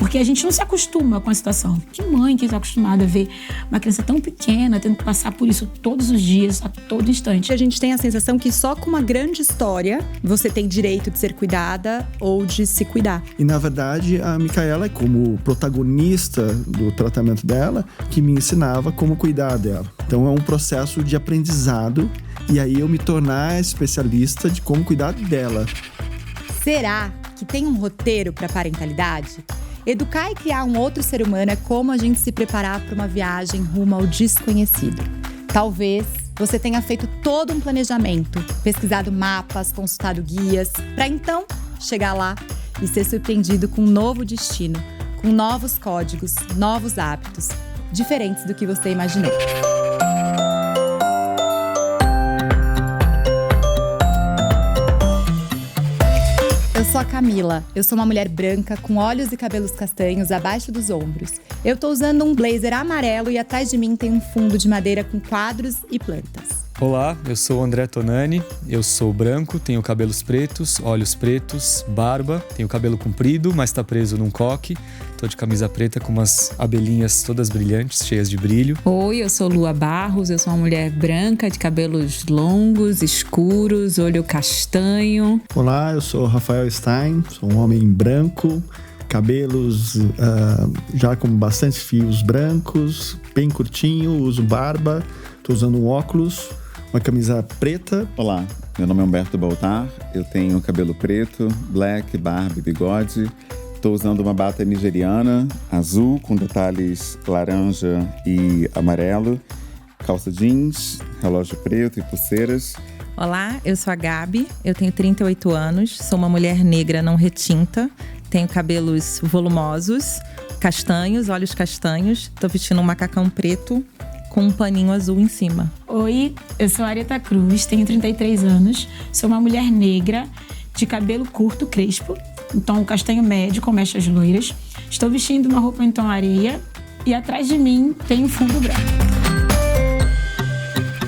Porque a gente não se acostuma com a situação. Que mãe que está acostumada a ver uma criança tão pequena tendo que passar por isso todos os dias, a todo instante. A gente tem a sensação que só com uma grande história você tem direito de ser cuidada ou de se cuidar. E na verdade a Micaela, como protagonista do tratamento dela, que me ensinava como cuidar dela. Então é um processo de aprendizado e aí eu me tornar especialista de como cuidar dela. Será que tem um roteiro para parentalidade? Educar e criar um outro ser humano é como a gente se preparar para uma viagem rumo ao desconhecido. Talvez você tenha feito todo um planejamento, pesquisado mapas, consultado guias, para então chegar lá e ser surpreendido com um novo destino, com novos códigos, novos hábitos, diferentes do que você imaginou. Eu sou a Camila, eu sou uma mulher branca com olhos e cabelos castanhos abaixo dos ombros. Eu tô usando um blazer amarelo e atrás de mim tem um fundo de madeira com quadros e plantas. Olá, eu sou o André Tonani, eu sou branco, tenho cabelos pretos, olhos pretos, barba, tenho cabelo comprido, mas tá preso num coque. Tô de camisa preta com umas abelhinhas todas brilhantes, cheias de brilho. Oi, eu sou Lua Barros, eu sou uma mulher branca de cabelos longos, escuros, olho castanho. Olá, eu sou Rafael Stein, sou um homem branco, cabelos já com bastante fios brancos, bem curtinho, uso barba, tô usando um óculos, uma camisa preta. Olá, meu nome é Humberto Baltar, eu tenho cabelo preto, black, barba e bigode. Estou usando uma bata nigeriana, azul, com detalhes laranja e amarelo, calça jeans, relógio preto e pulseiras. Olá, eu sou a Gabi, eu tenho 38 anos, sou uma mulher negra não retinta, tenho cabelos volumosos, castanhos, olhos castanhos, estou vestindo um macacão preto com um paninho azul em cima. Oi, eu sou a Areta Cruz, tenho 33 anos, sou uma mulher negra de cabelo curto, crespo, um tom castanho médio com mechas loiras. Estou vestindo uma roupa em tom areia e atrás de mim tem um fundo branco.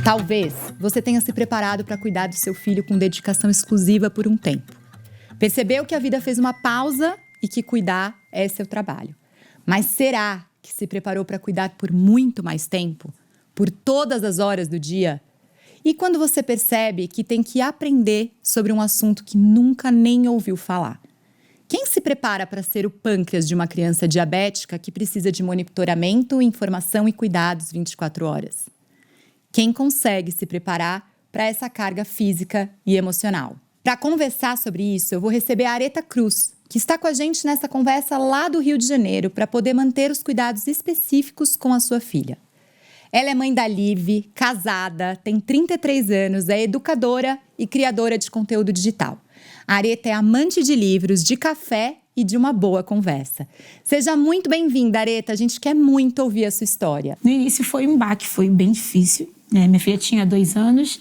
Talvez você tenha se preparado para cuidar do seu filho com dedicação exclusiva por um tempo. Percebeu que a vida fez uma pausa e que cuidar é seu trabalho. Mas será que se preparou para cuidar por muito mais tempo? Por todas as horas do dia? E quando você percebe que tem que aprender sobre um assunto que nunca nem ouviu falar? Quem se prepara para ser o pâncreas de uma criança diabética que precisa de monitoramento, informação e cuidados 24 horas? Quem consegue se preparar para essa carga física e emocional? Para conversar sobre isso, eu vou receber a Areta Cruz, que está com a gente nessa conversa lá do Rio de Janeiro para poder manter os cuidados específicos com a sua filha. Ela é mãe da Liv, casada, tem 33 anos, é educadora e criadora de conteúdo digital. A Areta é amante de livros, de café e de uma boa conversa. Seja muito bem-vinda, Areta. A gente quer muito ouvir a sua história. No início foi um baque, foi bem difícil, né? Minha filha tinha 2 anos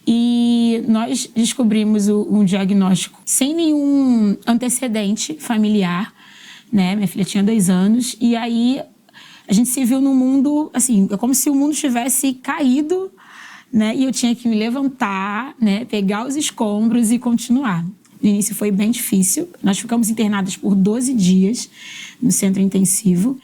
e nós descobrimos um diagnóstico sem nenhum antecedente familiar, né? Minha filha tinha 2 anos e aí a gente se viu num mundo, assim, é como se o mundo tivesse caído, né? E eu tinha que me levantar, né? Pegar os escombros e continuar. No início foi bem difícil. Nós ficamos internadas por 12 dias no centro intensivo.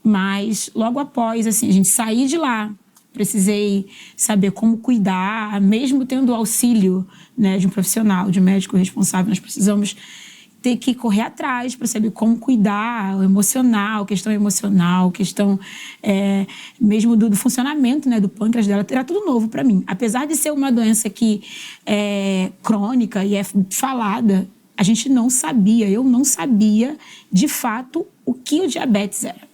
Mas logo após, assim, a gente sair de lá, precisei saber como cuidar, mesmo tendo o auxílio, né, de um profissional, de um médico responsável. Nós precisamos ter que correr atrás para saber como cuidar, o emocional, questão mesmo do funcionamento, né, do pâncreas dela. Era tudo novo para mim. Apesar de ser uma doença que é crônica e é falada, a gente não sabia, eu não sabia de fato o que o diabetes era.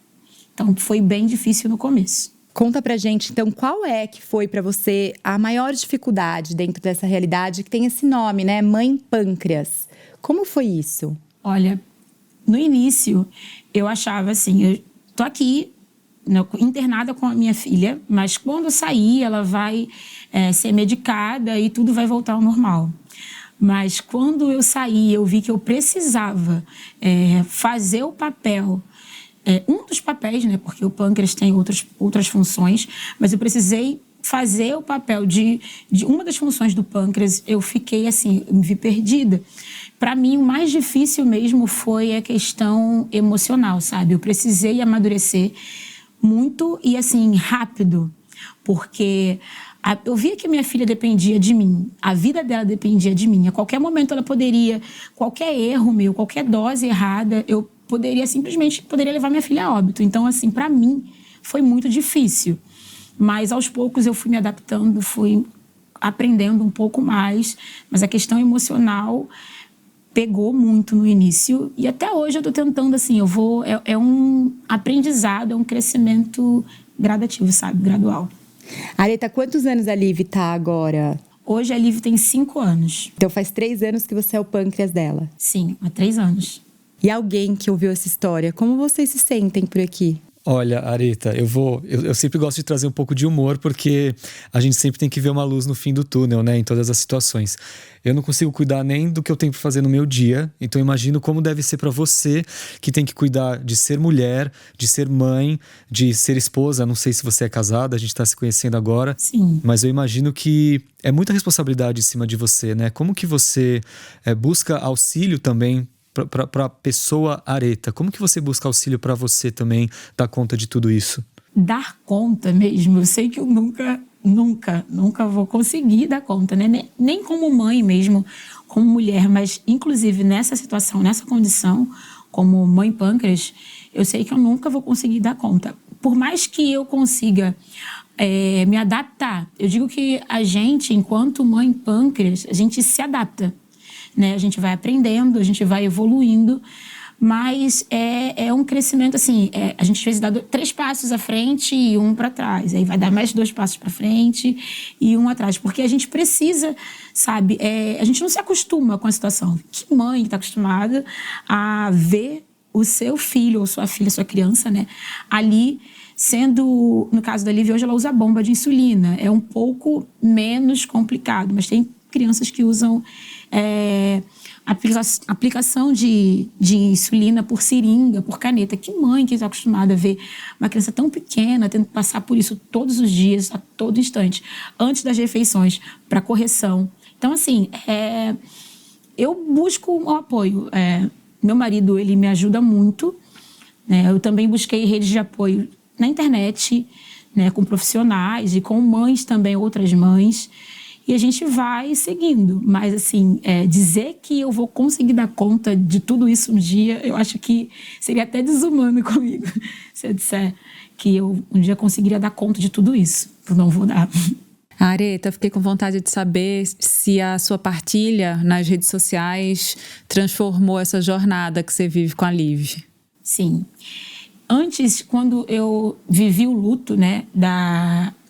Então foi bem difícil no começo. Conta pra gente, então, qual é que foi pra você a maior dificuldade dentro dessa realidade que tem esse nome, né? Mãe Pâncreas. Como foi isso? Olha, no início, eu achava assim, eu tô aqui, né, internada com a minha filha, mas quando eu sair, ela vai ser medicada e tudo vai voltar ao normal. Mas quando eu saí, eu vi que eu precisava fazer o papel, um dos papéis, né, porque o pâncreas tem outras funções, mas eu precisei fazer o papel de uma das funções do pâncreas. Eu fiquei assim, me vi perdida. para mim, o mais difícil mesmo foi a questão emocional, sabe? Eu precisei amadurecer muito e, assim, rápido, porque eu via que minha filha dependia de mim, a vida dela dependia de mim. A qualquer momento ela poderia, qualquer erro meu, qualquer dose errada, eu simplesmente levar minha filha a óbito. Então, assim, para mim, foi muito difícil. Mas, aos poucos, eu fui me adaptando, fui aprendendo um pouco mais. Mas a questão emocional pegou muito no início. E até hoje eu tô tentando, assim, é um aprendizado, é um crescimento gradativo, sabe? Gradual. Areta, quantos anos a Liv tá agora? Hoje a Liv tem 5 anos. Então faz 3 anos que você é o pâncreas dela. Sim, há 3 anos. E alguém que ouviu essa história, como vocês se sentem por aqui? Olha, Areta, eu sempre gosto de trazer um pouco de humor, porque a gente sempre tem que ver uma luz no fim do túnel, né? Em todas as situações. Eu não consigo cuidar nem do que eu tenho para fazer no meu dia, então eu imagino como deve ser para você, que tem que cuidar de ser mulher, de ser mãe, de ser esposa. Não sei se você é casada, a gente tá se conhecendo agora. Sim. Mas eu imagino que é muita responsabilidade em cima de você, né? Como que você busca auxílio também para a pessoa Areta? Como que você busca auxílio para você também dar conta de tudo isso? Dar conta mesmo, eu sei que eu nunca vou conseguir dar conta, né? Nem como mãe mesmo, como mulher, mas inclusive nessa situação, nessa condição, como mãe pâncreas, eu sei que eu nunca vou conseguir dar conta. Por mais que eu consiga me adaptar, eu digo que a gente, enquanto mãe pâncreas, a gente se adapta. Né? A gente vai aprendendo, a gente vai evoluindo, mas é um crescimento assim, a gente às vezes dá 3 passos à frente e 1 para trás, aí vai dar mais 2 passos para frente e 1 atrás, porque a gente precisa, sabe, a gente não se acostuma com a situação. Que mãe está acostumada a ver o seu filho ou sua filha, sua criança, né, ali sendo, no caso da Liv, hoje ela usa bomba de insulina, é um pouco menos complicado, mas tem crianças que usam aplicação de insulina por seringa, por caneta. Que mãe que está acostumada a ver uma criança tão pequena tendo que passar por isso todos os dias, a todo instante, antes das refeições, para correção. Então, assim, eu busco um apoio. Meu marido, ele me ajuda muito, né? Eu também busquei redes de apoio na internet, né, com profissionais e com mães também, outras mães. E a gente vai seguindo. Mas, assim, dizer que eu vou conseguir dar conta de tudo isso um dia, eu acho que seria até desumano comigo se eu disser que eu um dia conseguiria dar conta de tudo isso. Eu não vou dar. Areta, fiquei com vontade de saber se a sua partilha nas redes sociais transformou essa jornada que você vive com a Liv. Sim. Antes, quando eu vivi o luto, né,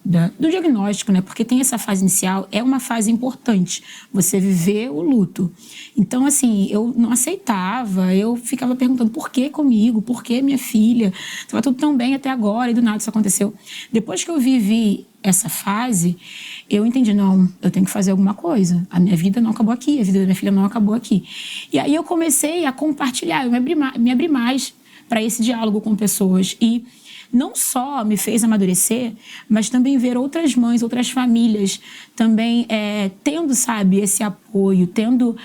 do diagnóstico, né? Porque tem essa fase inicial, é uma fase importante, você viver o luto. Então, assim, eu não aceitava, eu ficava perguntando por que comigo, por que minha filha? Estava tudo tão bem até agora e do nada isso aconteceu. Depois que eu vivi essa fase, eu entendi, não, eu tenho que fazer alguma coisa. A minha vida não acabou aqui, a vida da minha filha não acabou aqui. E aí eu comecei a compartilhar, eu me abri mais para esse diálogo com pessoas e não só me fez amadurecer, mas também ver outras mães, outras famílias também tendo, sabe, esse apoio, tendo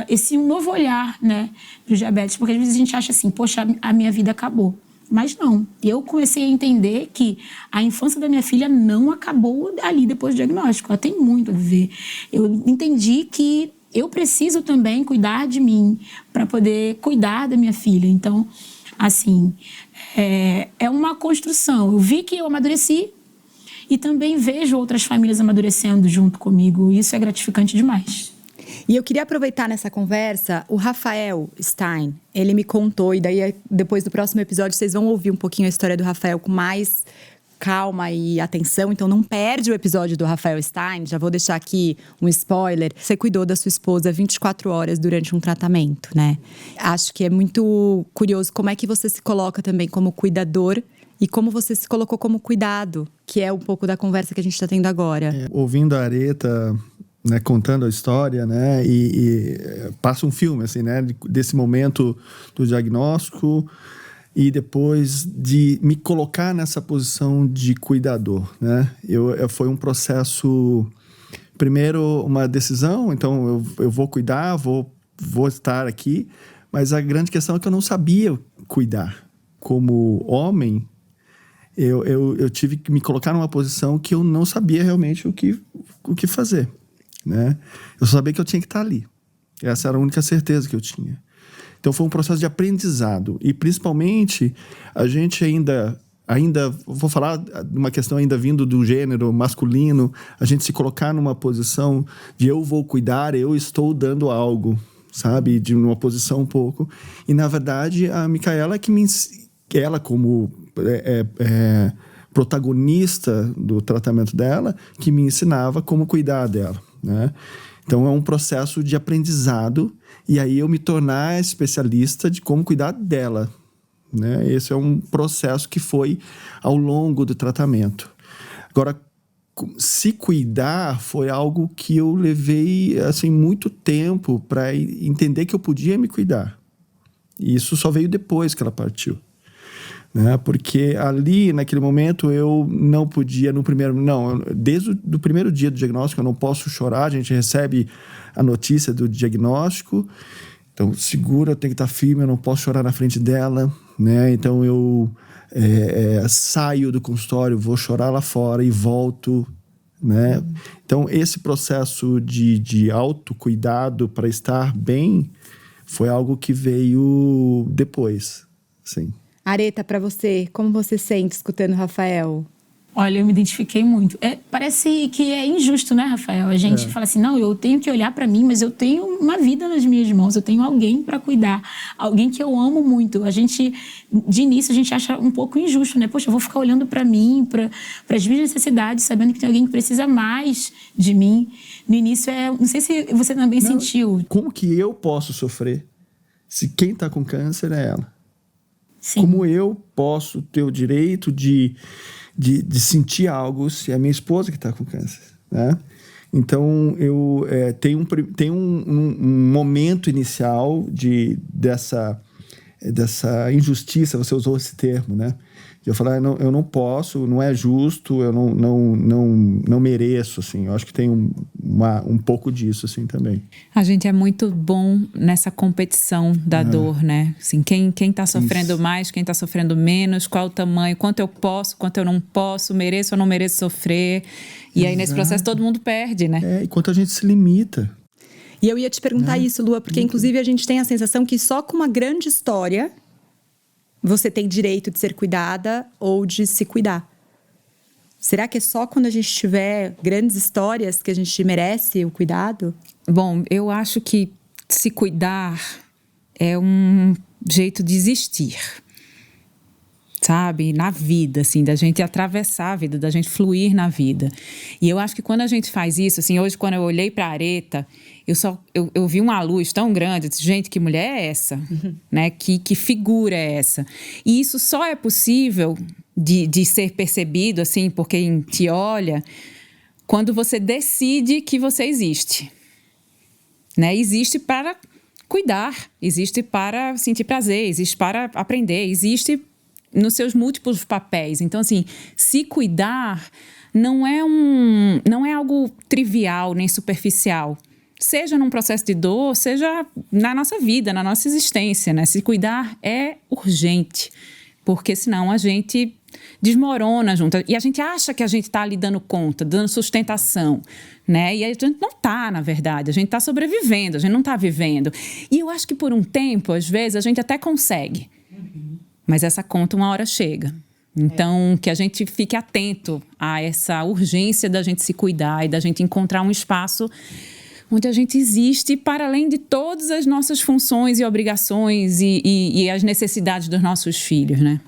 esse novo olhar, né, para o diabetes. Porque às vezes a gente acha assim, poxa, a minha vida acabou. Mas não, eu comecei a entender que a infância da minha filha não acabou ali depois do diagnóstico, ela tem muito a viver. Eu entendi que eu preciso também cuidar de mim para poder cuidar da minha filha. Então, assim, é uma construção. Eu vi que eu amadureci e também vejo outras famílias amadurecendo junto comigo. Isso é gratificante demais. E eu queria aproveitar nessa conversa, o Rafael Stein, ele me contou, e daí depois do próximo episódio vocês vão ouvir um pouquinho a história do Rafael com mais calma e atenção, então não perde o episódio do Rafael Stein, já vou deixar aqui um spoiler. Você cuidou da sua esposa 24 horas durante um tratamento, né? Acho que é muito curioso como é que você se coloca também como cuidador e como você se colocou como cuidado, que é um pouco da conversa que a gente está tendo agora. Ouvindo a Areta, né, contando a história, né, e passa um filme, assim, né, desse momento do diagnóstico e depois de me colocar nessa posição de cuidador, né? Foi um processo primeiro uma decisão, então eu vou cuidar, vou estar aqui, mas a grande questão é que eu não sabia cuidar. Como homem, eu tive que me colocar numa posição que eu não sabia realmente o que fazer, né? Eu só sabia que eu tinha que estar ali. Essa era a única certeza que eu tinha. Então foi um processo de aprendizado. E principalmente, a gente ainda vou falar de uma questão ainda vindo do gênero masculino, a gente se colocar numa posição de eu vou cuidar, eu estou dando algo, sabe? De uma posição um pouco. E, na verdade, a Micaela ela como protagonista do tratamento dela, que me ensinava como cuidar dela, né? Então, é um processo de aprendizado e aí eu me tornar especialista de como cuidar dela, né? Esse é um processo que foi ao longo do tratamento. Agora, se cuidar foi algo que eu levei assim, muito tempo para entender que eu podia me cuidar. E isso só veio depois que ela partiu. Né? Porque ali, naquele momento, eu não podia, desde o primeiro dia do diagnóstico, eu não posso chorar, a gente recebe a notícia do diagnóstico, então segura, eu tenho que estar firme, eu não posso chorar na frente dela, né? Então eu saio do consultório, vou chorar lá fora e volto, né? Então esse processo de autocuidado para estar bem foi algo que veio depois, sim. Areta, para você, como você sente escutando o Rafael? Olha, eu me identifiquei muito. Parece que é injusto, né, Rafael? A gente fala assim, não, eu tenho que olhar para mim, mas eu tenho uma vida nas minhas mãos, eu tenho alguém para cuidar, alguém que eu amo muito. De início, a gente acha um pouco injusto, né? Poxa, eu vou ficar olhando para mim, para as minhas necessidades, sabendo que tem alguém que precisa mais de mim. No início, não sei se você também sentiu. Como que eu posso sofrer se quem está com câncer é ela? Sim. Como eu posso ter o direito de sentir algo se é a minha esposa que está com câncer, né? Então, tem um momento inicial dessa injustiça, você usou esse termo, né? Eu falei, eu não posso, não é justo, eu não mereço, assim. Eu acho que tem um pouco disso, assim, também. A gente é muito bom nessa competição da dor, né? Assim, quem tá sofrendo mais, quem tá sofrendo menos, qual o tamanho, quanto eu posso, quanto eu não posso, mereço ou não mereço sofrer. E aí, nesse processo, todo mundo perde, né? E quanto a gente se limita. E eu ia te perguntar isso, Lua, porque inclusive a gente tem a sensação que só com uma grande história você tem direito de ser cuidada ou de se cuidar. Será que é só quando a gente tiver grandes histórias que a gente merece o cuidado? Bom, eu acho que se cuidar é um jeito de existir, sabe? Na vida, assim, da gente atravessar a vida, da gente fluir na vida. E eu acho que quando a gente faz isso, assim, hoje quando eu olhei para a Areta, eu vi uma luz tão grande, eu disse, gente, que mulher é essa? Né? Que figura é essa? E isso só é possível de ser percebido, assim, por quem te olha, quando você decide que você existe. Né? Existe para cuidar, existe para sentir prazer, existe para aprender, existe nos seus múltiplos papéis. Então, assim, se cuidar não é algo trivial nem superficial. Seja num processo de dor, seja na nossa vida, na nossa existência, né? Se cuidar é urgente, porque senão a gente desmorona junto. E a gente acha que a gente está ali dando conta, dando sustentação, né? E a gente não está, na verdade. A gente está sobrevivendo, a gente não está vivendo. E eu acho que por um tempo, às vezes, a gente até consegue. Mas essa conta uma hora chega. Então, que a gente fique atento a essa urgência da gente se cuidar e da gente encontrar um espaço onde a gente existe para além de todas as nossas funções e obrigações e as necessidades dos nossos filhos, né?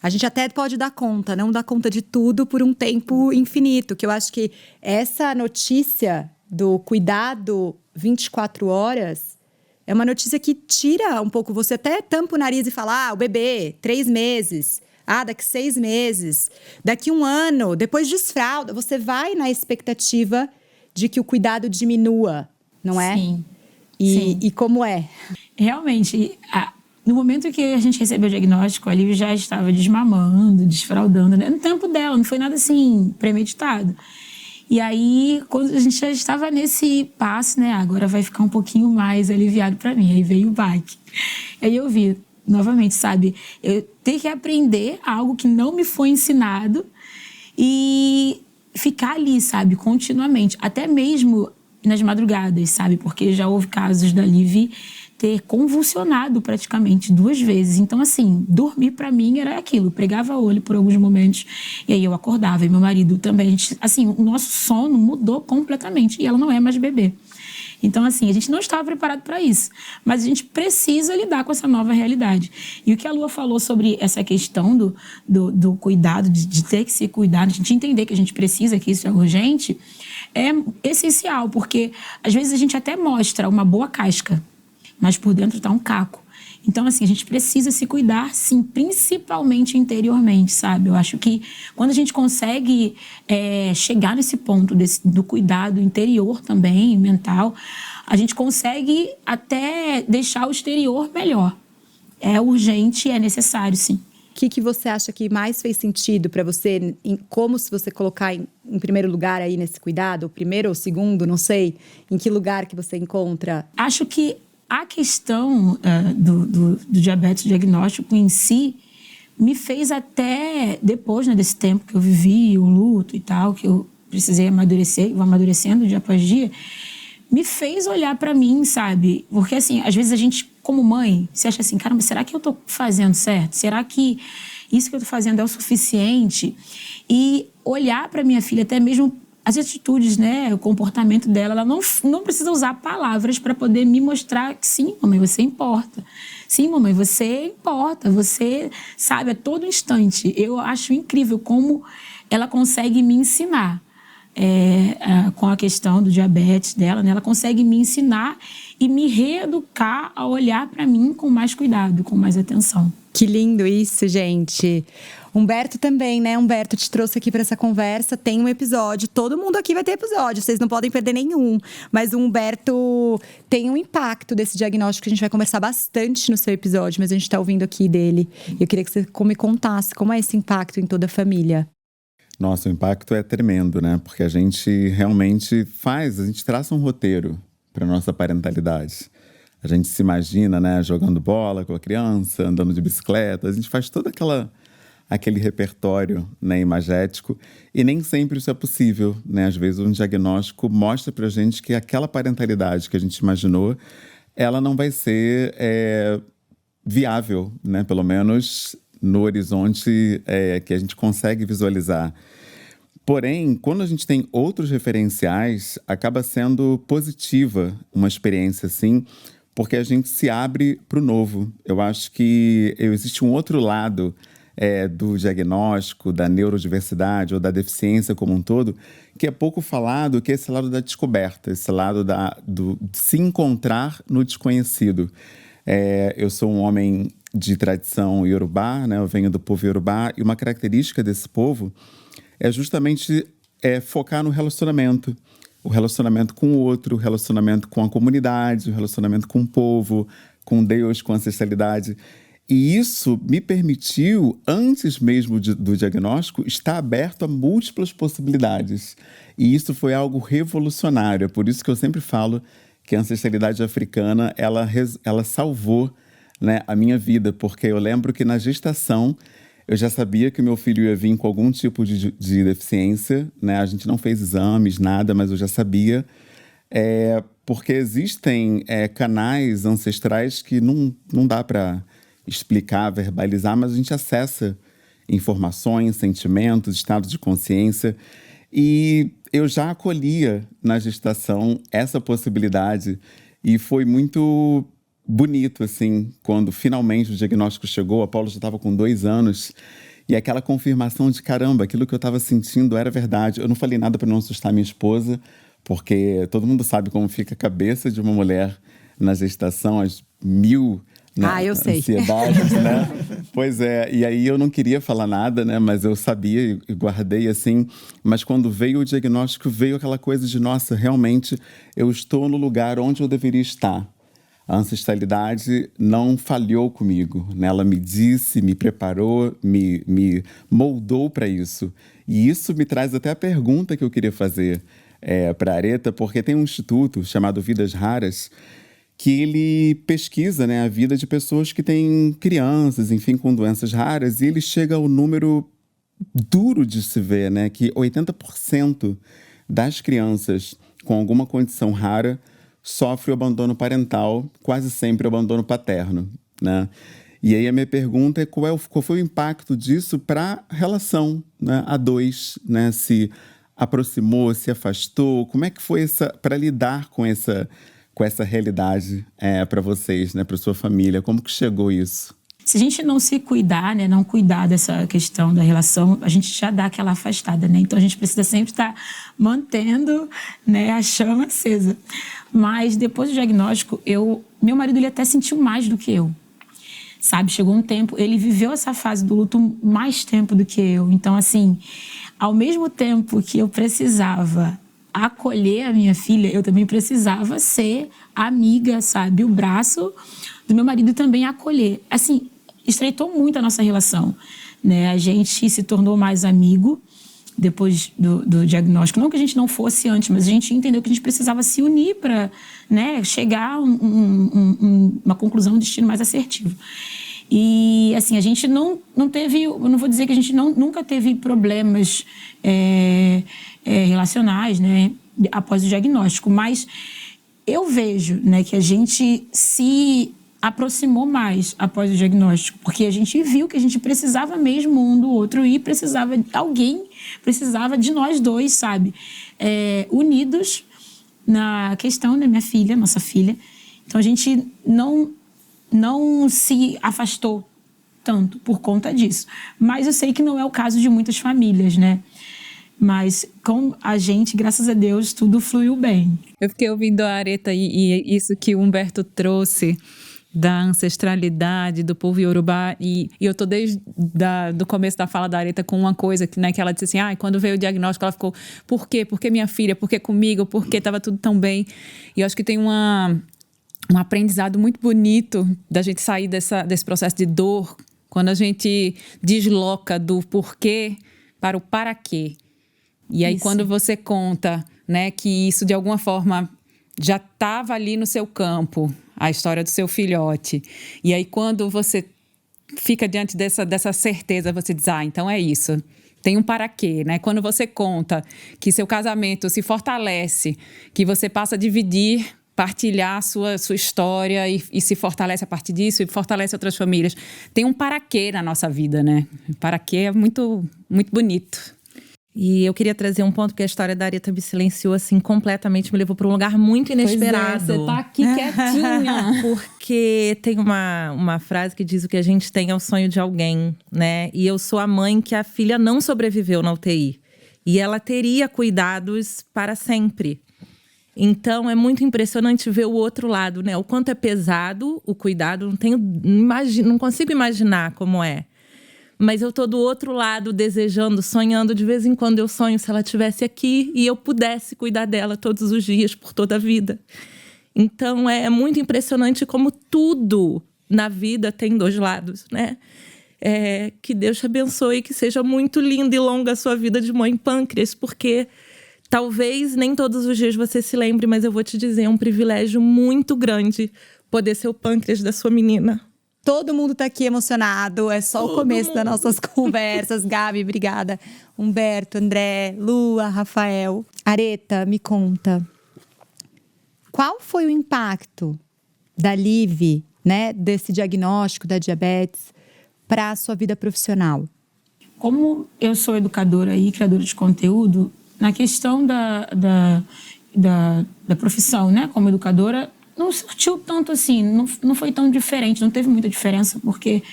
A gente até pode dar conta, não dar conta de tudo por um tempo infinito, que eu acho que essa notícia do cuidado 24 horas é uma notícia que tira um pouco, você até tampa o nariz e fala, o bebê, 3 meses, daqui 6 meses, daqui 1 ano, depois desfralda, você vai na expectativa de que o cuidado diminua, não é? Sim. E como é? Realmente, no momento que a gente recebeu o diagnóstico, a Lívia já estava desmamando, desfraldando, né? No tempo dela, não foi nada assim premeditado. E aí, quando a gente já estava nesse passo, né? Agora vai ficar um pouquinho mais aliviado para mim. Aí veio o bike. Aí eu vi, novamente, sabe? Eu ter que aprender algo que não me foi ensinado e ficar ali, sabe? Continuamente. Até mesmo nas madrugadas, sabe? Porque já houve casos da Liv ter convulsionado praticamente 2 vezes. Então, assim, dormir pra mim era aquilo. Pregava olho por alguns momentos e aí eu acordava. E meu marido também. Assim, o nosso sono mudou completamente e ela não é mais bebê. Então, assim, a gente não estava preparado para isso. Mas a gente precisa lidar com essa nova realidade. E o que a Lua falou sobre essa questão do cuidado, de ter que se cuidar, de a gente entender que a gente precisa, que isso é urgente, é essencial. Porque, às vezes, a gente até mostra uma boa casca, mas por dentro está um caco. Então, assim, a gente precisa se cuidar, sim, principalmente interiormente, sabe? Eu acho que quando a gente consegue chegar nesse ponto do cuidado interior também, mental, a gente consegue até deixar o exterior melhor. É urgente, é necessário, sim. O que você acha que mais fez sentido para você? Como se você colocar em primeiro lugar aí nesse cuidado? O primeiro ou o segundo, não sei. Em que lugar que você encontra? Acho que a questão do diabetes diagnóstico em si me fez até, depois, né, desse tempo que eu vivi, o luto e tal, que eu precisei amadurecer, vou amadurecendo dia após dia, me fez olhar para mim, sabe? Porque, assim, às vezes a gente, como mãe, se acha assim, caramba, será que eu tô fazendo certo? Será que isso que eu tô fazendo é o suficiente? E olhar para minha filha, até mesmo as atitudes, né, o comportamento dela, ela não precisa usar palavras para poder me mostrar que sim, mamãe, você importa. Sim, mamãe, você importa. Você sabe, a todo instante. Eu acho incrível como ela consegue me ensinar com a questão do diabetes dela, né? Ela consegue me ensinar e me reeducar a olhar para mim com mais cuidado, com mais atenção. Que lindo isso, gente. Humberto também, né? Humberto te trouxe aqui para essa conversa. Tem um episódio, todo mundo aqui vai ter episódio, vocês não podem perder nenhum. Mas o Humberto tem um impacto desse diagnóstico que a gente vai conversar bastante no seu episódio, mas a gente tá ouvindo aqui dele. Eu queria que você me contasse como é esse impacto em toda a família. Nossa, o impacto é tremendo, né? Porque a gente realmente a gente traça um roteiro para nossa parentalidade. A gente se imagina, né, jogando bola com a criança, andando de bicicleta. A gente faz todo aquele repertório, né, imagético. E nem sempre isso é possível, né? Às vezes um diagnóstico mostra pra gente que aquela parentalidade que a gente imaginou, ela não vai ser viável, né? Pelo menos no horizonte que a gente consegue visualizar. Porém, quando a gente tem outros referenciais, acaba sendo positiva uma experiência assim, porque a gente se abre para o novo. Eu acho que existe um outro lado do diagnóstico, da neurodiversidade ou da deficiência como um todo, que é pouco falado, que é esse lado da descoberta, esse lado de se encontrar no desconhecido. Eu sou um homem de tradição iorubá, né? Eu venho do povo iorubá, e uma característica desse povo é justamente focar no relacionamento. O relacionamento com o outro, o relacionamento com a comunidade, o relacionamento com o povo, com Deus, com a ancestralidade. E isso me permitiu, antes mesmo do diagnóstico, estar aberto a múltiplas possibilidades. E isso foi algo revolucionário. É por isso que eu sempre falo que a ancestralidade africana, ela salvou, né, a minha vida. Porque eu lembro que na gestação, eu já sabia que o meu filho ia vir com algum tipo de deficiência, né? A gente não fez exames, nada, mas eu já sabia. Porque existem canais ancestrais que não dá para explicar, verbalizar, mas a gente acessa informações, sentimentos, estados de consciência. E eu já acolhia na gestação essa possibilidade e foi muito bonito, assim, quando finalmente o diagnóstico chegou. A Paula já estava com 2 anos e aquela confirmação de caramba, aquilo que eu estava sentindo era verdade. Eu não falei nada para não assustar minha esposa, porque todo mundo sabe como fica a cabeça de uma mulher na gestação, as 1000 eu sei. ansiedades, né? Pois é, e aí eu não queria falar nada, né? Mas eu sabia e guardei assim. Mas quando veio o diagnóstico, veio aquela coisa de, nossa, realmente eu estou no lugar onde eu deveria estar. a ancestralidade não falhou comigo, né? Ela me disse, me preparou, me moldou para isso. E isso me traz até a pergunta que eu queria fazer para a Aretha, porque tem um instituto chamado Vidas Raras, que ele pesquisa, né, a vida de pessoas que têm crianças, enfim, com doenças raras, e ele chega ao número duro de se ver, né, que 80% das crianças com alguma condição rara sofrem o abandono parental, quase sempre o abandono paterno, né? E aí a minha pergunta é qual foi o impacto disso para a relação, né, a dois, né? Se aproximou, se afastou, como é que foi para lidar com essa realidade para vocês, né, para sua família? Como que chegou isso? Se a gente não se cuidar, né, não cuidar dessa questão da relação, a gente já dá aquela afastada, né? Então a gente precisa sempre estar mantendo, né, a chama acesa. Mas depois do diagnóstico, meu marido ele até sentiu mais do que eu. Sabe, chegou um tempo, ele viveu essa fase do luto mais tempo do que eu. Então, assim, ao mesmo tempo que eu precisava acolher a minha filha, eu também precisava ser amiga, sabe? O braço do meu marido também acolher. Assim, estreitou muito a nossa relação, né? A gente se tornou mais amigo depois do diagnóstico. Não que a gente não fosse antes, mas a gente entendeu que a gente precisava se unir para, né, chegar a uma conclusão, um destino mais assertivo. E, assim, a gente não teve... Eu não vou dizer que a gente nunca teve problemas relacionais, né, após o diagnóstico, mas eu vejo, né, que a gente se aproximou mais após o diagnóstico, porque a gente viu que a gente precisava mesmo um do outro e alguém precisava de nós dois, sabe? Unidos na questão da minha filha, nossa filha. Então a gente não se afastou tanto por conta disso. Mas eu sei que não é o caso de muitas famílias, né? Mas com a gente, graças a Deus, tudo fluiu bem. Eu fiquei ouvindo a Aretha e isso que o Humberto trouxe da ancestralidade do povo iorubá, e eu tô desde do começo da fala da Aretha com uma coisa que, né, que ela disse assim, quando veio o diagnóstico ela ficou, por quê? Por que minha filha? Por que comigo? Por que estava tudo tão bem? E eu acho que tem um aprendizado muito bonito da gente sair desse processo de dor, quando a gente desloca do porquê para o para quê. E aí, quando você conta, né, que isso de alguma forma já estava ali no seu campo, a história do seu filhote. E aí, quando você fica diante dessa certeza, você diz, então é isso. Tem um para quê, né? Quando você conta que seu casamento se fortalece, que você passa a dividir, partilhar sua história e se fortalece a partir disso e fortalece outras famílias. Tem um para quê na nossa vida, né? Para quê é muito, muito bonito. E eu queria trazer um ponto que a história da Aretha me silenciou, assim, completamente, me levou para um lugar muito inesperado. Pois você tá aqui quietinha. Porque tem uma frase que diz: o que a gente tem é o sonho de alguém, né? E eu sou a mãe que a filha não sobreviveu na UTI. E ela teria cuidados para sempre. Então, é muito impressionante ver o outro lado, né? O quanto é pesado o cuidado, não consigo imaginar como é. Mas eu tô do outro lado, desejando, sonhando. De vez em quando eu sonho se ela estivesse aqui e eu pudesse cuidar dela todos os dias, por toda a vida. Então, é muito impressionante como tudo na vida tem dois lados, né? Que Deus te abençoe, que seja muito linda e longa a sua vida de mãe pâncreas, porque talvez nem todos os dias você se lembre, mas eu vou te dizer, é um privilégio muito grande poder ser o pâncreas da sua menina. Todo mundo tá aqui emocionado, é só o começo das nossas conversas. Gabi, obrigada. Humberto, André, Lua, Rafael. Aretha, me conta. Qual foi o impacto da Liv, né, desse diagnóstico da diabetes para a sua vida profissional? Como eu sou educadora e criadora de conteúdo, na questão da profissão, né, como educadora, não surtiu tanto assim, não foi tão diferente, não teve muita diferença, porque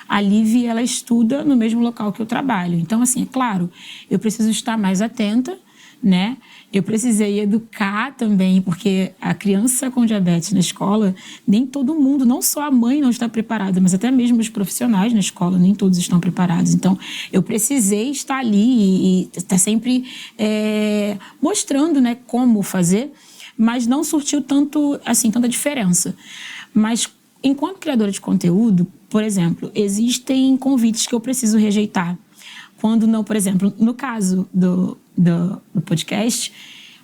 a Liv, ela estuda no mesmo local que eu trabalho. Então, assim, é claro, eu preciso estar mais atenta, né? Eu precisei educar também, porque a criança com diabetes na escola, nem todo mundo, não só a mãe não está preparada, mas até mesmo os profissionais na escola, nem todos estão preparados. Então, eu precisei estar ali e estar sempre mostrando, né, como fazer, mas não surtiu tanto, assim, tanta diferença. Mas, enquanto criadora de conteúdo, por exemplo, existem convites que eu preciso rejeitar. Quando não, por exemplo, no caso do podcast,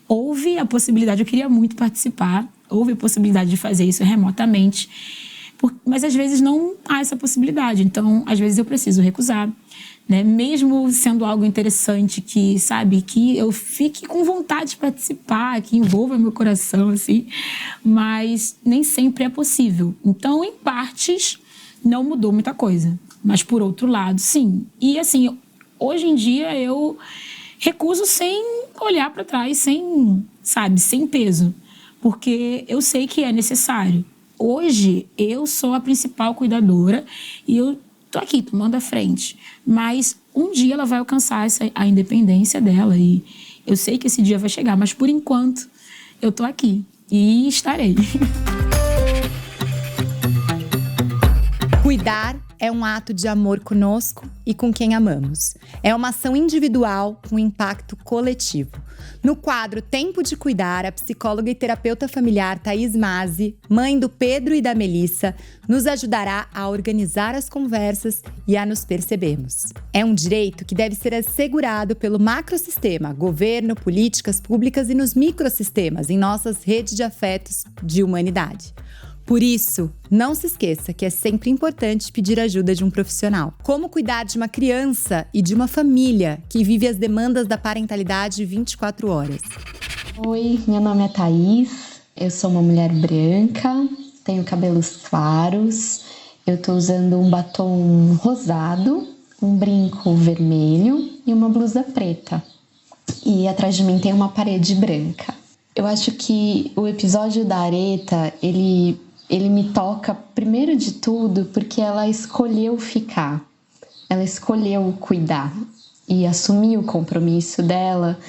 houve a possibilidade, eu queria muito participar, houve a possibilidade de fazer isso remotamente, mas às vezes não há essa possibilidade, então às vezes eu preciso recusar, né? Mesmo sendo algo interessante que, sabe, que eu fique com vontade de participar, que envolva meu coração, assim, mas nem sempre é possível. Então, em partes, não mudou muita coisa, mas por outro lado, sim. E assim, hoje em dia eu recuso sem olhar para trás, sem peso, porque eu sei que é necessário. Hoje eu sou a principal cuidadora e eu tô aqui tomando a frente, mas um dia ela vai alcançar a independência dela e eu sei que esse dia vai chegar, mas por enquanto eu tô aqui e estarei. Cuidar é um ato de amor conosco e com quem amamos. É uma ação individual com impacto coletivo. No quadro Tempo de Cuidar, a psicóloga e terapeuta familiar Thaís Mazzi, mãe do Pedro e da Melissa, nos ajudará a organizar as conversas e a nos percebermos. É um direito que deve ser assegurado pelo macrosistema, governo, políticas públicas e nos microsistemas, em nossas redes de afetos de humanidade. Por isso, não se esqueça que é sempre importante pedir ajuda de um profissional. Como cuidar de uma criança e de uma família que vive as demandas da parentalidade 24 horas? Oi, meu nome é Thaís, eu sou uma mulher branca, tenho cabelos claros, eu tô usando um batom rosado, um brinco vermelho e uma blusa preta. E atrás de mim tem uma parede branca. Eu acho que o episódio da Aretha, ele me toca, primeiro de tudo, porque ela escolheu ficar. Ela escolheu cuidar e assumir o compromisso dela.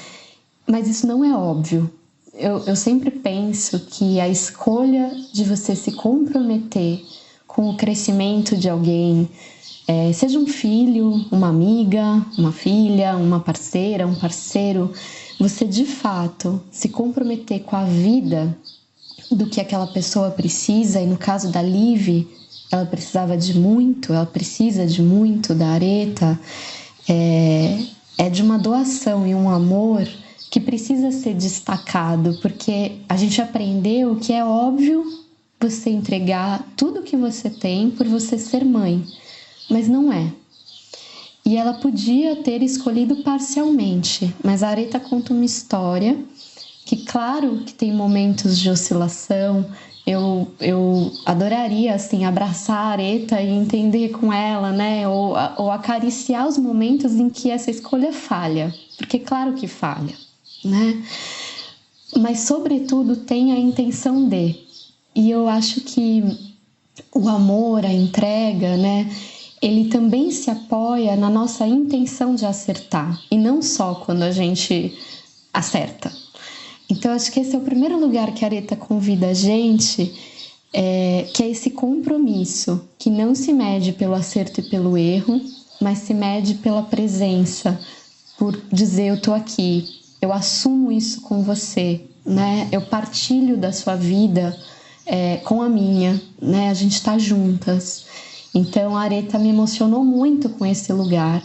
Mas isso não é óbvio. Eu sempre penso que a escolha de você se comprometer com o crescimento de alguém, seja um filho, uma amiga, uma filha, uma parceira, um parceiro, você de fato se comprometer com a vida do que aquela pessoa precisa, e no caso da Liv, ela precisa de muito da Aretha, é de uma doação e um amor que precisa ser destacado, porque a gente aprendeu que é óbvio você entregar tudo que você tem por você ser mãe, mas não é. E ela podia ter escolhido parcialmente, mas a Aretha conta uma história que, claro, que tem momentos de oscilação. Eu adoraria, assim, abraçar a Aretha e entender com ela, né? Ou acariciar os momentos em que essa escolha falha, porque claro que falha, né? Mas, sobretudo, tem a intenção de. E eu acho que o amor, a entrega, né? Ele também se apoia na nossa intenção de acertar, e não só quando a gente acerta. Então, acho que esse é o primeiro lugar que a Aretha convida a gente, que é esse compromisso, que não se mede pelo acerto e pelo erro, mas se mede pela presença, por dizer, eu tô aqui, eu assumo isso com você, né? Eu partilho da sua vida com a minha, né? A gente tá juntas. Então, a Aretha me emocionou muito com esse lugar.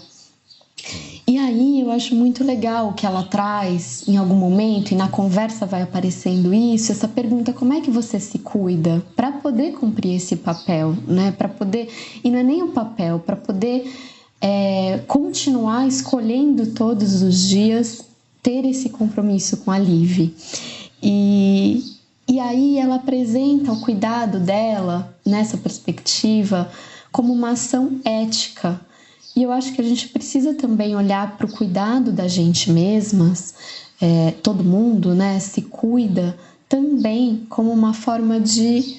E aí eu acho muito legal que ela traz em algum momento, e na conversa vai aparecendo isso, essa pergunta: como é que você se cuida para poder cumprir esse papel, né? Para poder, e não é nem um papel, para poder continuar escolhendo todos os dias ter esse compromisso com a Liv. E aí ela apresenta o cuidado dela nessa perspectiva como uma ação ética. E eu acho que a gente precisa também olhar para o cuidado da gente mesmas, todo mundo, né, se cuida também como uma forma de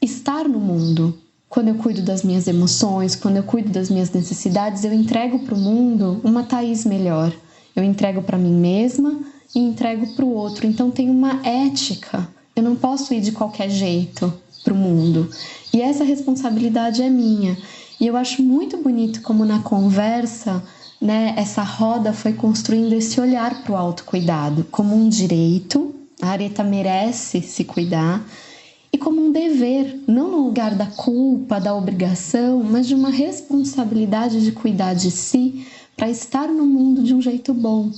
estar no mundo. Quando eu cuido das minhas emoções, quando eu cuido das minhas necessidades, eu entrego para o mundo uma Thaís melhor. Eu entrego para mim mesma e entrego para o outro. Então tem uma ética. Eu não posso ir de qualquer jeito para o mundo. E essa responsabilidade é minha. E eu acho muito bonito como na conversa, né, essa roda foi construindo esse olhar para o autocuidado como um direito. A Aretha merece se cuidar, e como um dever, não no lugar da culpa, da obrigação, mas de uma responsabilidade de cuidar de si para estar no mundo de um jeito bom,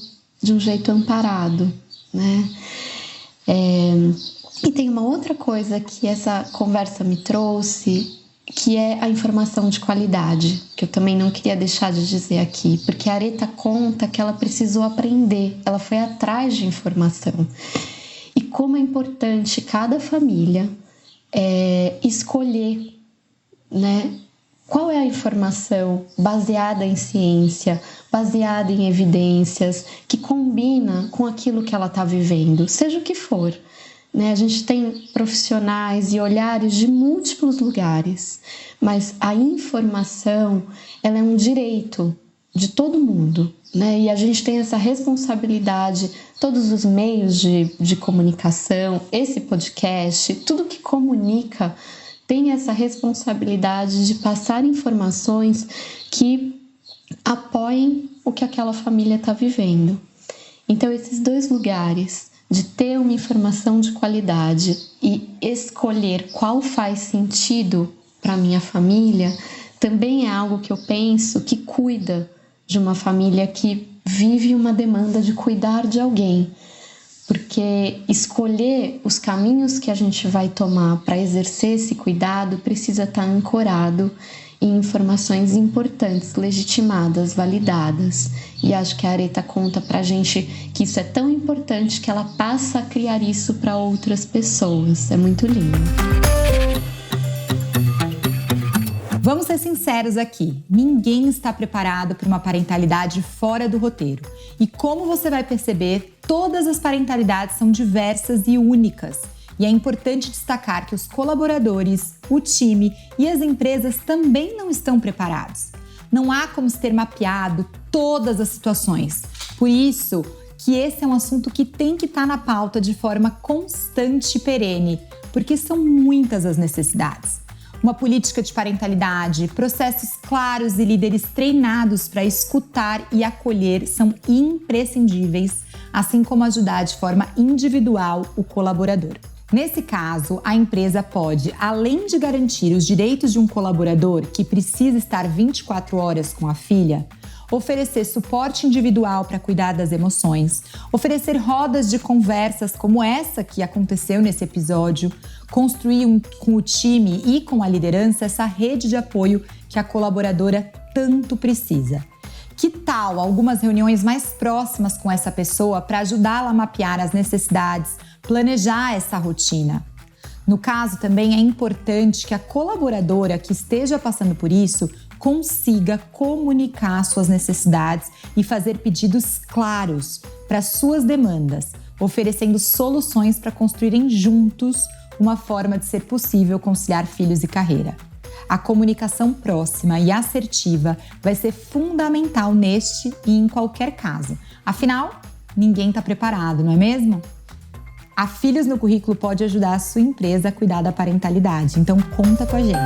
de um jeito amparado, né? E tem uma outra coisa que essa conversa me trouxe, que é a informação de qualidade, que eu também não queria deixar de dizer aqui, porque a Aretha conta que ela precisou aprender, ela foi atrás de informação. E como é importante cada família escolher, né, qual é a informação baseada em ciência, baseada em evidências, que combina com aquilo que ela está vivendo, seja o que for. Né? A gente tem profissionais e olhares de múltiplos lugares, mas a informação, ela é um direito de todo mundo, né? E a gente tem essa responsabilidade, todos os meios de comunicação, esse podcast, tudo que comunica tem essa responsabilidade de passar informações que apoiem o que aquela família está vivendo. Então, esses dois lugares, de ter uma informação de qualidade e escolher qual faz sentido para a minha família, também é algo que eu penso que cuida de uma família que vive uma demanda de cuidar de alguém. Porque escolher os caminhos que a gente vai tomar para exercer esse cuidado precisa estar ancorado em informações importantes, legitimadas, validadas. E acho que a Aretha conta pra gente que isso é tão importante que ela passa a criar isso para outras pessoas. É muito lindo. Vamos ser sinceros aqui, ninguém está preparado para uma parentalidade fora do roteiro. E como você vai perceber, todas as parentalidades são diversas e únicas. E é importante destacar que os colaboradores, o time e as empresas também não estão preparados. Não há como se ter mapeado todas as situações. Por isso que esse é um assunto que tem que estar na pauta de forma constante e perene, porque são muitas as necessidades. Uma política de parentalidade, processos claros e líderes treinados para escutar e acolher são imprescindíveis, assim como ajudar de forma individual o colaborador. Nesse caso, a empresa pode, além de garantir os direitos de um colaborador que precisa estar 24 horas com a filha, oferecer suporte individual para cuidar das emoções, oferecer rodas de conversas como essa que aconteceu nesse episódio, construir com o time e com a liderança essa rede de apoio que a colaboradora tanto precisa. Que tal algumas reuniões mais próximas com essa pessoa para ajudá-la a mapear as necessidades, planejar essa rotina? No caso, também é importante que a colaboradora que esteja passando por isso consiga comunicar suas necessidades e fazer pedidos claros para suas demandas, oferecendo soluções para construírem juntos uma forma de ser possível conciliar filhos e carreira. A comunicação próxima e assertiva vai ser fundamental neste e em qualquer caso. Afinal, ninguém está preparado, não é mesmo? A Filhos no Currículo pode ajudar a sua empresa a cuidar da parentalidade, então conta com a gente.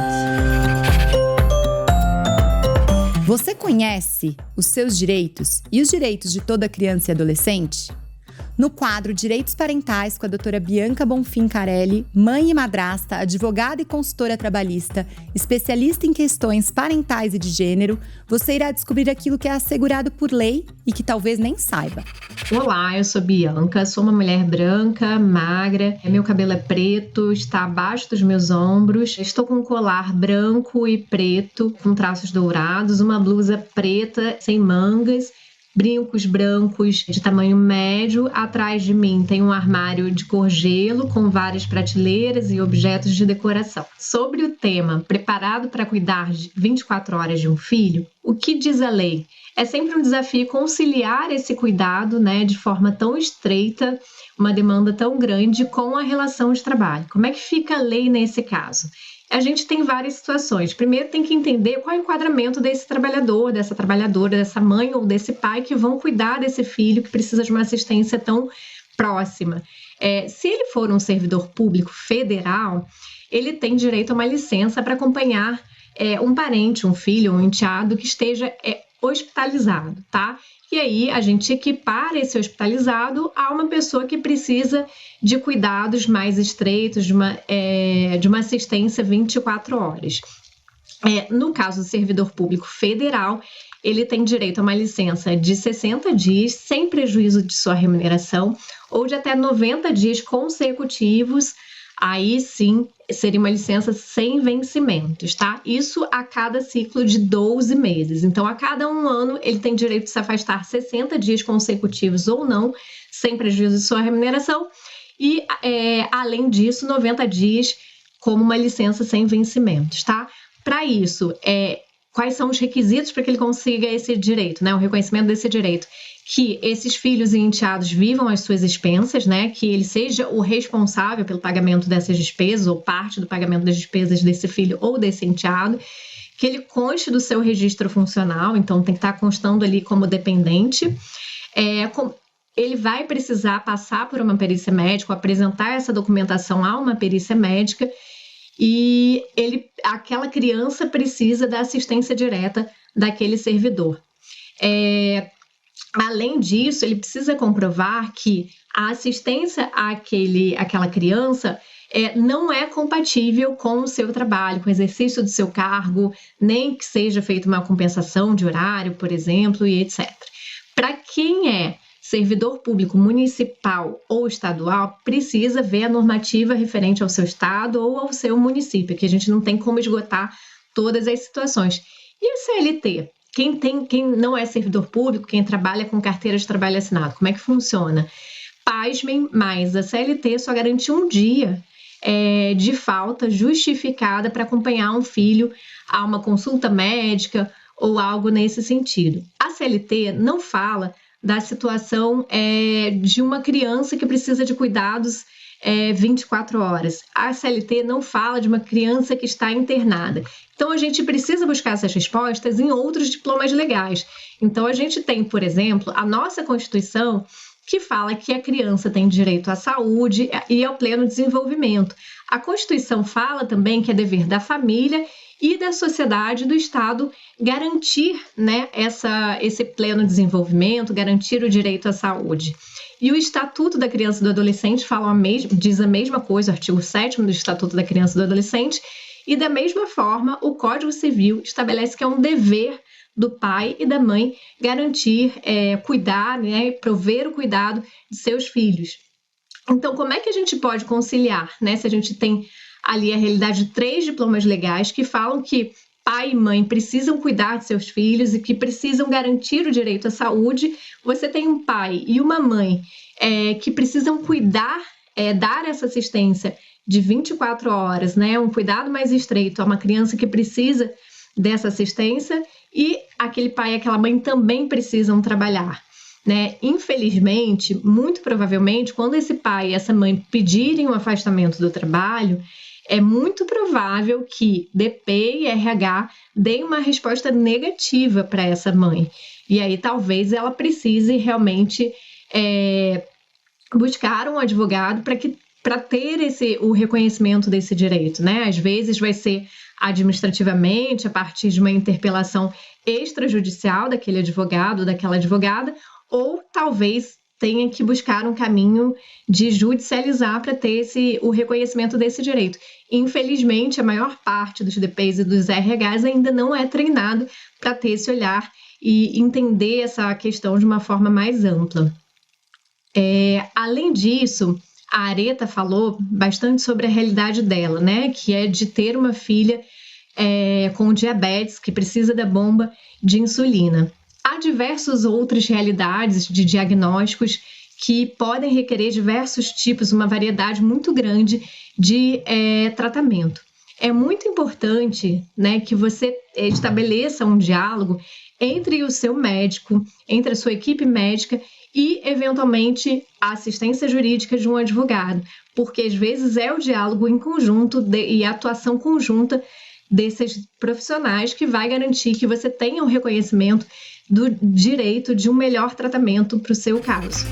Você conhece os seus direitos e os direitos de toda criança e adolescente? No quadro Direitos Parentais, com a doutora Bianca Bonfim Carelli, mãe e madrasta, advogada e consultora trabalhista, especialista em questões parentais e de gênero, você irá descobrir aquilo que é assegurado por lei e que talvez nem saiba. Olá, eu sou Bianca, sou uma mulher branca, magra, meu cabelo é preto, está abaixo dos meus ombros, estou com um colar branco e preto, com traços dourados, uma blusa preta sem mangas, brincos brancos de tamanho médio. Atrás de mim tem um armário de cor gelo com várias prateleiras e objetos de decoração. Sobre o tema preparado para cuidar de 24 horas de um filho, o que diz a lei? É sempre um desafio conciliar esse cuidado, de forma tão estreita, uma demanda tão grande com a relação de trabalho. Como é que fica a lei nesse caso? A gente tem várias situações. Primeiro tem que entender qual é o enquadramento desse trabalhador, dessa trabalhadora, dessa mãe ou desse pai que vão cuidar desse filho que precisa de uma assistência tão próxima. Se ele for um servidor público federal, ele tem direito a uma licença para acompanhar um parente, um filho, um enteado que esteja hospitalizado, tá? E aí a gente equipara esse hospitalizado a uma pessoa que precisa de cuidados mais estreitos, de uma assistência 24 horas. No caso do servidor público federal, ele tem direito a uma licença de 60 dias, sem prejuízo de sua remuneração, ou de até 90 dias consecutivos. Aí sim, seria uma licença sem vencimentos, tá? Isso a cada ciclo de 12 meses. Então, a cada um ano, ele tem direito de se afastar 60 dias consecutivos ou não, sem prejuízo de sua remuneração. E, além disso, 90 dias como uma licença sem vencimentos, tá? Para isso, quais são os requisitos para que ele consiga esse direito, né? O reconhecimento desse direito. Que esses filhos e enteados vivam às suas expensas, né? Que ele seja o responsável pelo pagamento dessas despesas ou parte do pagamento das despesas desse filho ou desse enteado, que ele conste do seu registro funcional, então tem que estar constando ali como dependente. Ele vai precisar passar por uma perícia médica, apresentar essa documentação a uma perícia médica e aquela criança precisa da assistência direta daquele servidor. Além disso, ele precisa comprovar que a assistência àquela criança não é compatível com o seu trabalho, com o exercício do seu cargo, nem que seja feita uma compensação de horário, por exemplo, e etc. Para quem é servidor público municipal ou estadual, precisa ver a normativa referente ao seu estado ou ao seu município, que a gente não tem como esgotar todas as situações. E o CLT? Quem não é servidor público, quem trabalha com carteira de trabalho assinado, como é que funciona? Pasmem, mas a CLT só garante um dia de falta justificada para acompanhar um filho a uma consulta médica ou algo nesse sentido. A CLT não fala da situação de uma criança que precisa de cuidados 24 horas. A CLT não fala de uma criança que está internada. Então, a gente precisa buscar essas respostas em outros diplomas legais. Então, a gente tem, por exemplo, a nossa Constituição, que fala que a criança tem direito à saúde e ao pleno desenvolvimento. A Constituição fala também que é dever da família e da sociedade do Estado garantir, né, esse pleno desenvolvimento, garantir o direito à saúde. E o Estatuto da Criança e do Adolescente diz a mesma coisa, o artigo 7º do Estatuto da Criança e do Adolescente, e da mesma forma o Código Civil estabelece que é um dever do pai e da mãe garantir, cuidar, né, prover o cuidado de seus filhos. Então, como é que a gente pode conciliar, né, se a gente tem ali a realidade de 3 diplomas legais que falam que pai e mãe precisam cuidar de seus filhos e que precisam garantir o direito à saúde. Você tem um pai e uma mãe que precisam cuidar, dar essa assistência de 24 horas, né? Um cuidado mais estreito a uma criança que precisa dessa assistência e aquele pai e aquela mãe também precisam trabalhar, né? Infelizmente, muito provavelmente, quando esse pai e essa mãe pedirem um afastamento do trabalho, é muito provável que DP e RH deem uma resposta negativa para essa mãe. E aí talvez ela precise realmente buscar um advogado para ter o reconhecimento desse direito, né? Às vezes vai ser administrativamente, a partir de uma interpelação extrajudicial daquele advogado, daquela advogada, ou talvez tenha que buscar um caminho de judicializar para ter o reconhecimento desse direito. Infelizmente, a maior parte dos DPs e dos RHs ainda não é treinado para ter esse olhar e entender essa questão de uma forma mais ampla. Além disso, a Areta falou bastante sobre a realidade dela, né? Que é de ter uma filha com diabetes que precisa da bomba de insulina. Há diversas outras realidades de diagnósticos que podem requerer diversos tipos, uma variedade muito grande de tratamento. É muito importante, né, que você estabeleça um diálogo entre o seu médico, entre a sua equipe médica e, eventualmente, a assistência jurídica de um advogado, porque às vezes é o diálogo em conjunto e a atuação conjunta desses profissionais que vai garantir que você tenha um reconhecimento do direito de um melhor tratamento para o seu caso.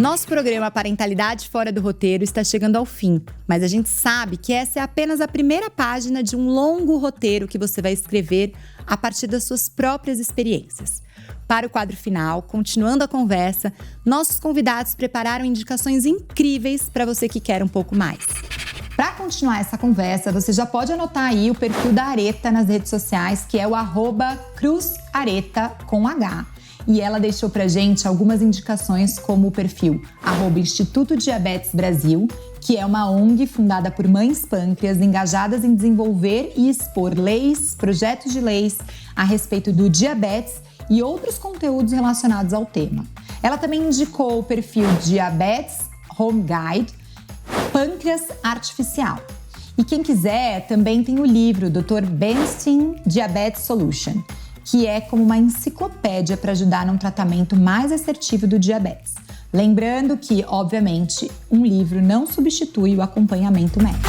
Nosso programa Parentalidade Fora do Roteiro está chegando ao fim, mas a gente sabe que essa é apenas a primeira página de um longo roteiro que você vai escrever a partir das suas próprias experiências. Para o quadro final, continuando a conversa, nossos convidados prepararam indicações incríveis para você que quer um pouco mais. Para continuar essa conversa, você já pode anotar aí o perfil da Areta nas redes sociais, que é o @cruzareta com H. E ela deixou pra gente algumas indicações, como o perfil @Instituto Diabetes Brasil, que é uma ONG fundada por mães pâncreas engajadas em desenvolver e expor leis, projetos de leis a respeito do diabetes e outros conteúdos relacionados ao tema. Ela também indicou o perfil Diabetes Home Guide, Pâncreas Artificial. E quem quiser, também tem o livro Dr. Bernstein Diabetes Solution, que é como uma enciclopédia para ajudar num tratamento mais assertivo do diabetes. Lembrando que, obviamente, um livro não substitui o acompanhamento médico.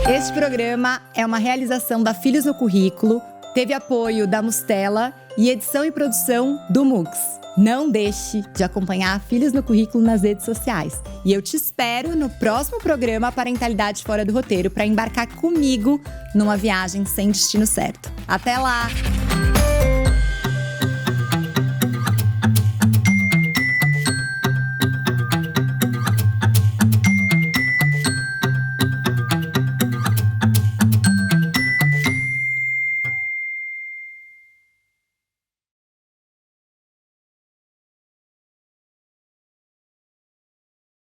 Este programa é uma realização da Filhos no Currículo, teve apoio da Mustela e edição e produção do Mux. Não deixe de acompanhar Filhos no Currículo nas redes sociais. E eu te espero no próximo programa Parentalidade Fora do Roteiro para embarcar comigo numa viagem sem destino certo. Até lá!